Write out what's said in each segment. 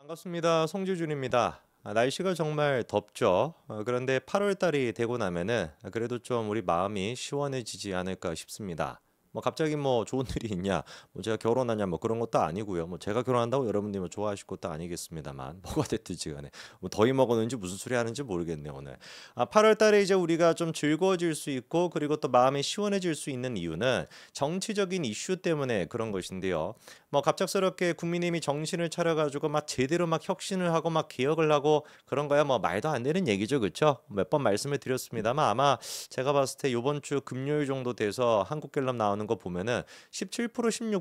반갑습니다. 송지준입니다. 날씨가 정말 덥죠. 그런데 8월 달이 되고 나면은 그래도 좀 우리 마음이 시원해지지 않을까 싶습니다. 뭐 갑자기 뭐 좋은 일이 있냐, 뭐 제가 결혼하냐, 뭐 그런 것도 아니고요. 뭐 제가 결혼한다고 여러분들이 뭐 좋아하실 것도 아니겠습니다만 뭐가 됐든지 간에 뭐 더위 먹었는지 무슨 소리 하는지 모르겠네요 오늘. 8월 달에 이제 우리가 좀 즐거워질 수 있고 그리고 또 마음이 시원해질 수 있는 이유는 정치적인 이슈 때문에 그런 것인데요. 뭐 갑작스럽게 국민의힘이 정신을 차려가지고 막 제대로 막 혁신을 하고 막 개혁을 하고 그런 거야 뭐 말도 안 되는 얘기죠, 그렇죠? 몇 번 말씀을 드렸습니다만 아마 제가 봤을 때 이번 주 금요일 정도 돼서 한국갤럽 나오는 거 보면은 17%,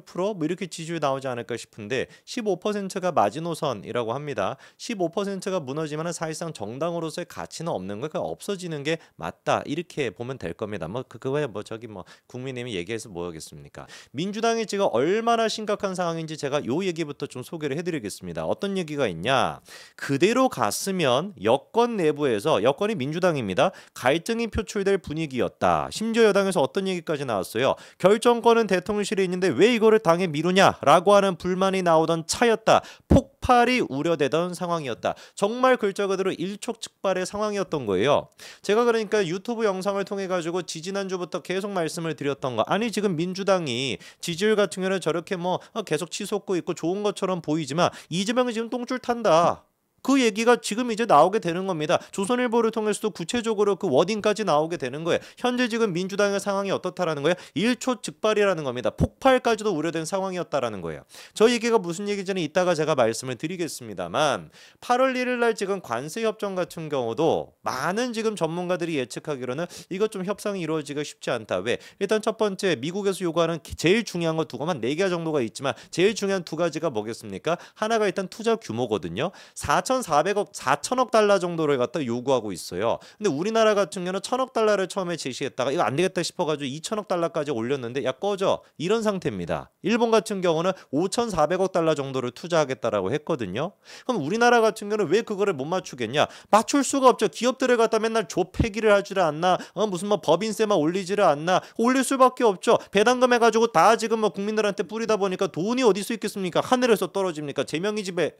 16%뭐 이렇게 지지율 나오지 않을까 싶은데 15%가 마지노선이라고 합니다. 15%가 무너지면은 사실상 정당으로서의 가치는 없는 거니까 없어지는 게 맞다 이렇게 보면 될 겁니다. 뭐 그거야 뭐 저기 뭐 국민의힘이 얘기해서 뭐하겠습니까? 민주당이 지금 얼마나 심각한 상황인지 제가 요 얘기부터 좀 소개를 해드리겠습니다. 어떤 얘기가 있냐? 그대로 갔으면 여권 내부에서 여권이 민주당입니다. 갈등이 표출될 분위기였다. 심지어 여당에서 어떤 얘기까지 나왔어요? 결정권은 대통령실에 있는데 왜 이거를 당에 미루냐라고 하는 불만이 나오던 차였다. 폭발이 우려되던 상황이었다. 정말 글자 그대로 일촉즉발의 상황이었던 거예요. 제가 그러니까 유튜브 영상을 통해 가지고 지지난주부터 계속 말씀을 드렸던 거. 아니 지금 민주당이 지지율 같은 경우는 저렇게 뭐 계속 치솟고 있고 좋은 것처럼 보이지만 이재명이 지금 똥줄 탄다. 그 얘기가 지금 이제 나오게 되는 겁니다. 조선일보를 통해서도 구체적으로 그 워딩까지 나오게 되는 거예요. 현재 지금 민주당의 상황이 어떻다라는 거예요? 일초즉발이라는 겁니다. 폭발까지도 우려된 상황이었다라는 거예요. 저 얘기가 무슨 얘기인지는 이따가 제가 말씀을 드리겠습니다만 8월 1일 날 지금 관세 협정 같은 경우도 많은 지금 전문가들이 예측하기로는 이것 좀 협상이 이루어지기가 쉽지 않다. 왜? 일단 첫 번째 미국에서 요구하는 제일 중요한 거 두 가지만 네 개 정도가 있지만 제일 중요한 두 가지가 뭐겠습니까? 하나가 일단 투자 규모거든요. 4,400억, 4천억 달러 정도를 갖다 요구하고 있어요. 근데 우리나라 같은 경우는 1,000억 달러를 처음에 제시했다가 이거 안 되겠다 싶어가지고 2천억 달러까지 올렸는데 야 꺼져 이런 상태입니다. 일본 같은 경우는 5,400억 달러 정도를 투자하겠다라고 했거든요. 그럼 우리나라 같은 경우는 왜 그거를 못 맞추겠냐? 맞출 수가 없죠. 기업들을 갖다 맨날 조폐기를 하지를 않나? 무슨 뭐 법인세만 올리지를 않나? 올릴 수밖에 없죠. 배당금 해가지고 다 지금 뭐 국민들한테 뿌리다 보니까 돈이 어디서 있겠습니까? 하늘에서 떨어집니까? 제명이 집에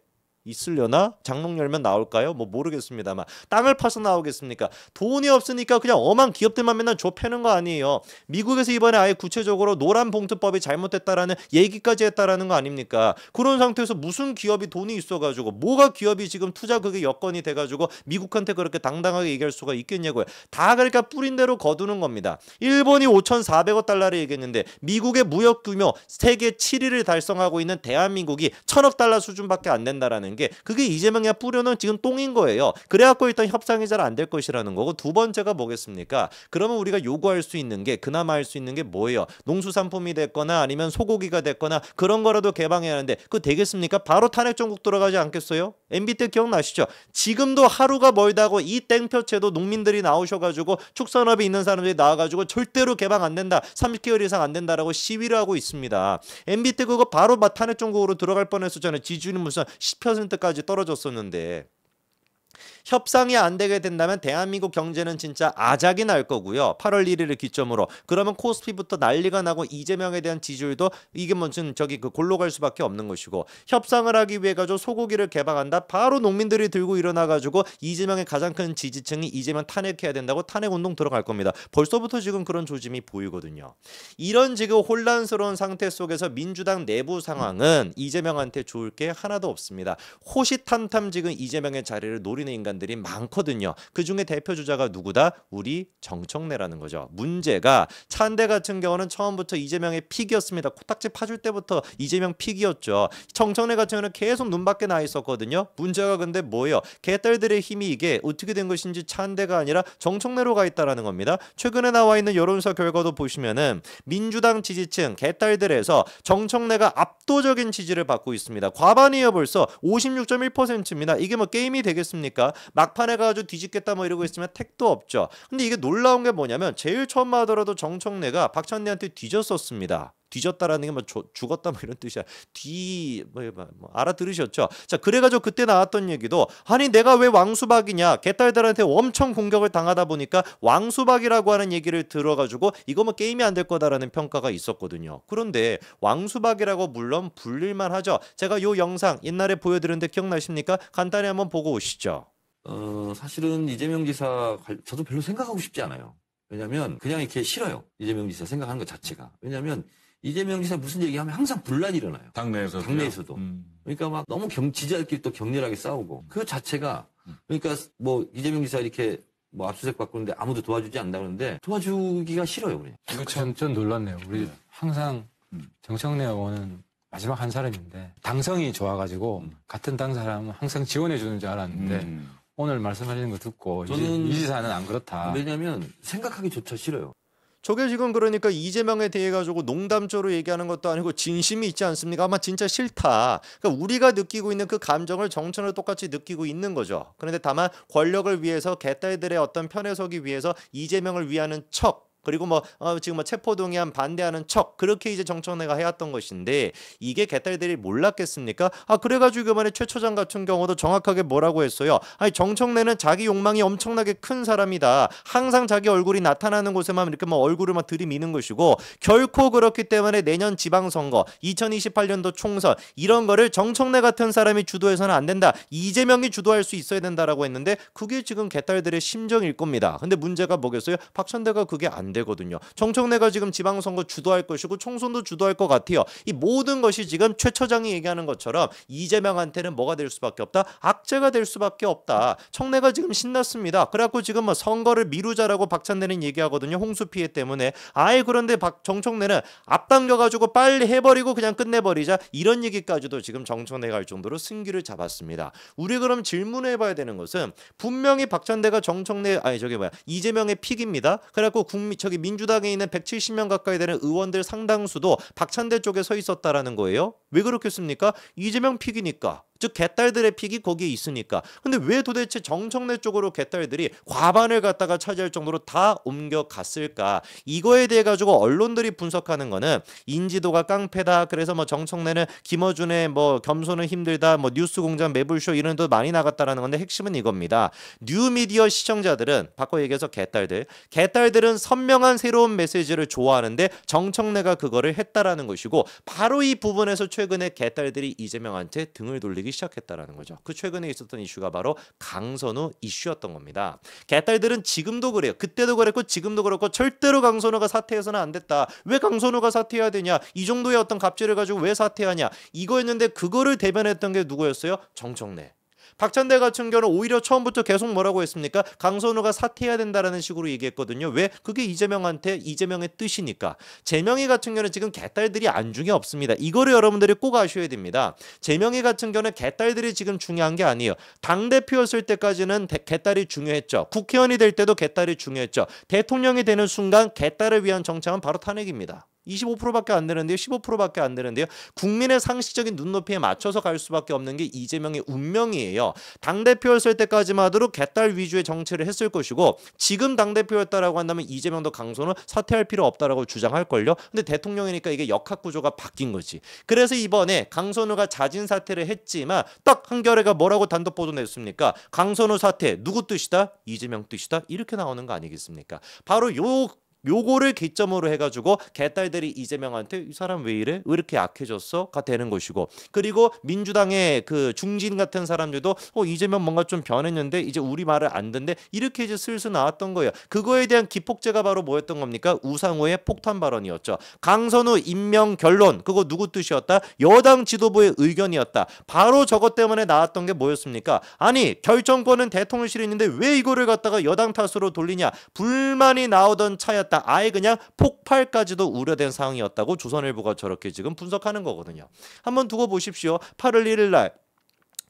있으려나? 장롱 열면 나올까요? 뭐 모르겠습니다만 땅을 파서 나오겠습니까? 돈이 없으니까 그냥 엄한 기업들만 맨날 줘 패는 거 아니에요. 미국에서 이번에 아예 구체적으로 노란 봉투법이 잘못됐다라는 얘기까지 했다라는 거 아닙니까? 그런 상태에서 무슨 기업이 돈이 있어가지고 뭐가 기업이 지금 투자 그게 여건이 돼가지고 미국한테 그렇게 당당하게 얘기할 수가 있겠냐고요. 다 그러니까 뿌린 대로 거두는 겁니다. 일본이 5,400억 달러를 얘기했는데 미국의 무역 규모 세계 7위를 달성하고 있는 대한민국이 1,000억 달러 수준밖에 안 된다라는 게 그게 이재명이 뿌려놓은 지금 똥인 거예요. 그래갖고 일단 협상이 잘 안 될 것이라는 거고 두 번째가 뭐겠습니까? 그러면 우리가 요구할 수 있는 게 그나마 할 수 있는 게 뭐예요? 농수산품이 됐거나 아니면 소고기가 됐거나 그런 거라도 개방해야 하는데 그거 되겠습니까? 바로 탄핵 정국 들어가지 않겠어요? MB 때 기억나시죠? 지금도 하루가 멀다고 이 땡볕에도 농민들이 나오셔가지고 축산업에 있는 사람들이 나와가지고 절대로 개방 안 된다. 30개월 이상 안 된다라고 시위를 하고 있습니다. MB 때 그거 바로 탄핵 정국으로 들어갈 뻔했었잖아요. 지지율이 무슨 10%까지 떨어졌었는데 협상이 안 되게 된다면 대한민국 경제는 진짜 아작이 날 거고요. 8월 1일을 기점으로 그러면 코스피부터 난리가 나고 이재명에 대한 지지율도 이게 무슨 저기 그 골로 갈 수밖에 없는 것이고 협상을 하기 위해 가지고 소고기를 개방한다. 바로 농민들이 들고 일어나 가지고 이재명의 가장 큰 지지층이 이재명 탄핵해야 된다고 탄핵 운동 들어갈 겁니다. 벌써부터 지금 그런 조짐이 보이거든요. 이런 지금 혼란스러운 상태 속에서 민주당 내부 상황은 이재명한테 좋을 게 하나도 없습니다. 호시탐탐 지금 이재명의 자리를 노리는 인간들이 많거든요. 그중에 대표 주자가 누구다? 우리 정청래라는 거죠. 문제가 찬대 같은 경우는 처음부터 이재명의 픽이었습니다. 코딱지 파줄 때부터 이재명 픽이었죠. 정청래 같은 경우는 계속 눈밖에 나 있었거든요. 문제가 근데 뭐예요? 개딸들의 힘이 이게 어떻게 된 것인지 찬대가 아니라 정청래로 가 있다라는 겁니다. 최근에 나와 있는 여론조사 결과도 보시면은 민주당 지지층 개딸들에서 정청래가 압도적인 지지를 받고 있습니다. 과반이에요 벌써. 56.1%입니다. 이게 뭐 게임이 되겠습니까? 막판에 가지고 뒤집겠다 뭐 이러고 있으면 택도 없죠. 근데 이게 놀라운 게 뭐냐면 제일 처음 하더라도 정청래가 박찬대한테 뒤졌었습니다. 뒤졌다라는 게 뭐 죽었다 뭐 이런 뜻이야. 뭐 알아들으셨죠? 자, 그래가지고 그때 나왔던 얘기도 아니 내가 왜 왕수박이냐, 개딸들한테 엄청 공격을 당하다 보니까 왕수박이라고 하는 얘기를 들어가지고 이거 뭐 게임이 안 될 거다라는 평가가 있었거든요. 그런데 왕수박이라고 물론 불릴만 하죠. 제가 요 영상 옛날에 보여드렸는데 기억나십니까? 간단히 한번 보고 오시죠. 사실은 이재명 지사 저도 별로 생각하고 싶지 않아요. 왜냐면 그냥 이렇게 싫어요. 이재명 지사 생각하는 것 자체가. 왜냐면 이재명 지사 무슨 얘기하면 항상 분란이 일어나요. 당내에서도. 그러니까 막 너무 지지자들끼리 또 격렬하게 싸우고 그 자체가 그러니까 뭐 이재명 지사 이렇게 뭐 압수수색 받고 있는데 아무도 도와주지 않는다 그러는데 도와주기가 싫어요. 그냥. 전 놀랐네요. 우리 항상 정청래 의원은 마지막 한 사람인데 당성이 좋아가지고 같은 당 사람은 항상 지원해 주는 줄 알았는데 오늘 말씀하시는 거 듣고 저는 이 지사는 안 그렇다. 왜냐면 생각하기조차 싫어요. 저게 지금 그러니까 이재명에 대해 가지고 농담조로 얘기하는 것도 아니고 진심이 있지 않습니까? 아마 진짜 싫다. 그러니까 우리가 느끼고 있는 그 감정을 정청래도 똑같이 느끼고 있는 거죠. 그런데 다만 권력을 위해서 개딸들의 어떤 편에 서기 위해서 이재명을 위하는 척, 그리고 지금 체포동의안 반대하는 척, 그렇게 이제 정청래가 해왔던 것인데 이게 개딸들이 몰랐겠습니까? 그래가지고 이번에 최 처장 같은 경우도 정확하게 뭐라고 했어요? 아니 정청래는 자기 욕망이 엄청나게 큰 사람이다. 항상 자기 얼굴이 나타나는 곳에만 이렇게 얼굴을 들이미는 것이고 결코 그렇기 때문에 내년 지방선거, 2028년도 총선 이런 거를 정청래 같은 사람이 주도해서는 안 된다. 이재명이 주도할 수 있어야 된다라고 했는데 그게 지금 개딸들의 심정일 겁니다. 근데 문제가 뭐겠어요? 박찬대가 그게 안 되거든요. 정청래가 지금 지방선거 주도할 것이고 총선도 주도할 것 같아요. 이 모든 것이 지금 최 처장이 얘기하는 것처럼 이재명한테는 뭐가 될 수밖에 없다? 악재가 될 수밖에 없다. 청래가 지금 신났습니다. 그래갖고 지금 선거를 미루자라고 박찬대는 얘기하거든요. 홍수 피해 때문에. 그런데 정청래는 앞당겨가지고 빨리 해버리고 그냥 끝내버리자, 이런 얘기까지도 지금 정청래가 할 정도로 승기를 잡았습니다. 우리 그럼 질문해봐야 되는 것은 분명히 박찬대가 이재명의 픽입니다. 그래갖고 민주당에 있는 170명 가까이 되는 의원들 상당수도 박찬대 쪽에 서 있었다라는 거예요. 왜 그렇겠습니까? 이재명 픽이니까. 즉 개딸들의 픽이 거기에 있으니까. 근데 왜 도대체 정청래 쪽으로 개딸들이 과반을 갖다가 차지할 정도로 다 옮겨갔을까? 이거에 대해 가지고 언론들이 분석하는 거는 인지도가 깡패다. 그래서 정청래는 김어준의 겸손은 힘들다. 뉴스공장 매불쇼 이런 데도 많이 나갔다라는 건데 핵심은 이겁니다. 뉴미디어 시청자들은 바꿔 얘기해서 개딸들은 선명한 새로운 메시지를 좋아하는데 정청래가 그거를 했다라는 것이고, 바로 이 부분에서 최근에 개딸들이 이재명한테 등을 돌리기 시작했다라는 거죠. 그 최근에 있었던 이슈가 바로 강선우 이슈였던 겁니다. 개딸들은 지금도 그래요. 그때도 그랬고 지금도 그렇고 절대로 강선우가 사퇴해서는 안 됐다. 왜 강선우가 사퇴해야 되냐? 이 정도의 어떤 갑질을 가지고 왜 사퇴하냐? 이거였는데 그거를 대변했던 게 누구였어요? 정청래. 박찬대 같은 경우는 오히려 처음부터 계속 뭐라고 했습니까? 강선우가 사퇴해야 된다라는 식으로 얘기했거든요. 왜? 그게 이재명의 뜻이니까. 재명이 같은 경우는 지금 개딸들이 안중에 없습니다. 이거를 여러분들이 꼭 아셔야 됩니다. 재명이 같은 경우는 개딸들이 지금 중요한 게 아니에요. 당대표였을 때까지는 개딸이 중요했죠. 국회의원이 될 때도 개딸이 중요했죠. 대통령이 되는 순간 개딸을 위한 정책은 바로 탄핵입니다. 25%밖에 안 되는데요. 15%밖에 안 되는데요. 국민의 상식적인 눈높이에 맞춰서 갈 수밖에 없는 게 이재명의 운명이에요. 당대표였을 때까지만 하도록 개딸 위주의 정치를 했을 것이고, 지금 당대표였다라고 한다면 이재명도 강선우 사퇴할 필요 없다라고 주장할걸요. 근데 대통령이니까 이게 역학구조가 바뀐 거지. 그래서 이번에 강선우가 자진 사퇴를 했지만 딱 한겨레가 뭐라고 단독 보도 냈습니까? 강선우 사퇴 누구 뜻이다? 이재명 뜻이다? 이렇게 나오는 거 아니겠습니까? 바로 요거를 기점으로 해가지고 개딸들이 이재명한테 이 사람 왜 이래? 왜 이렇게 약해졌어?가 되는 것이고, 그리고 민주당의 그 중진 같은 사람들도 이재명 뭔가 좀 변했는데 이제 우리 말을 안 듣는데, 이렇게 이제 슬슬 나왔던 거예요. 그거에 대한 기폭제가 바로 뭐였던 겁니까? 우상호의 폭탄 발언이었죠. 강선우 임명 결론, 그거 누구 뜻이었다? 여당 지도부의 의견이었다. 바로 저것 때문에 나왔던 게 뭐였습니까? 아니 결정권은 대통령실에 있는데 왜 이거를 갖다가 여당 탓으로 돌리냐? 불만이 나오던 차였다. 아예 그냥 폭발까지도 우려된 상황이었다고 조선일보가 저렇게 지금 분석하는 거거든요. 한번 두고 보십시오. 8월 1일 날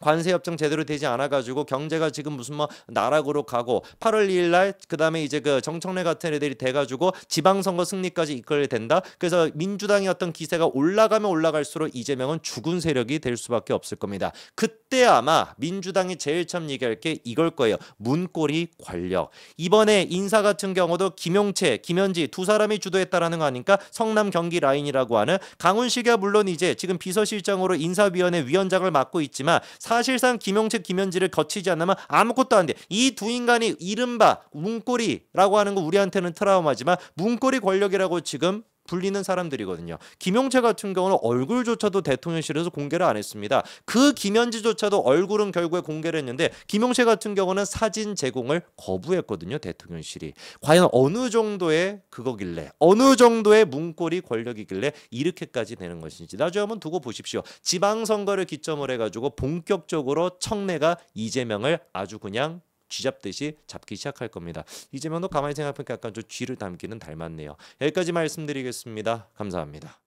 관세 협정 제대로 되지 않아 가지고 경제가 지금 무슨 뭐 나락으로 가고 8월 2일 날 그다음에 이제 그 정청래 같은 애들이 돼 가지고 지방선거 승리까지 이끌게 된다. 그래서 민주당의 어떤 기세가 올라가면 올라갈수록 이재명은 죽은 세력이 될 수밖에 없을 겁니다. 그때 아마 민주당이 제일 처음 얘기할 게 이걸 거예요. 문고리 권력. 이번에 인사 같은 경우도 김용채, 김현지 두 사람이 주도했다라는 거 아닙니까? 성남 경기 라인이라고 하는 강훈식이야 물론 이제 지금 비서실장으로 인사위원회 위원장을 맡고 있지만 사실상 김용채, 김현지를 거치지 않으면 아무것도 안 돼. 이 두 인간이 이른바 문고리라고 하는 거 우리한테는 트라우마지만 문고리 권력이라고 지금 불리는 사람들이거든요. 김용채 같은 경우는 얼굴조차도 대통령실에서 공개를 안 했습니다. 그 김현지조차도 얼굴은 결국에 공개를 했는데 김용채 같은 경우는 사진 제공을 거부했거든요. 대통령실이. 과연 어느 정도의 그거길래 어느 정도의 문고리 권력이길래 이렇게까지 되는 것인지 나중에 한번 두고 보십시오. 지방선거를 기점으로 해가지고 본격적으로 청래가 이재명을 아주 그냥 쥐잡듯이 잡기 시작할 겁니다. 이재명도 가만히 생각해보니까 약간 좀 쥐를 닮기는 닮았네요. 여기까지 말씀드리겠습니다. 감사합니다.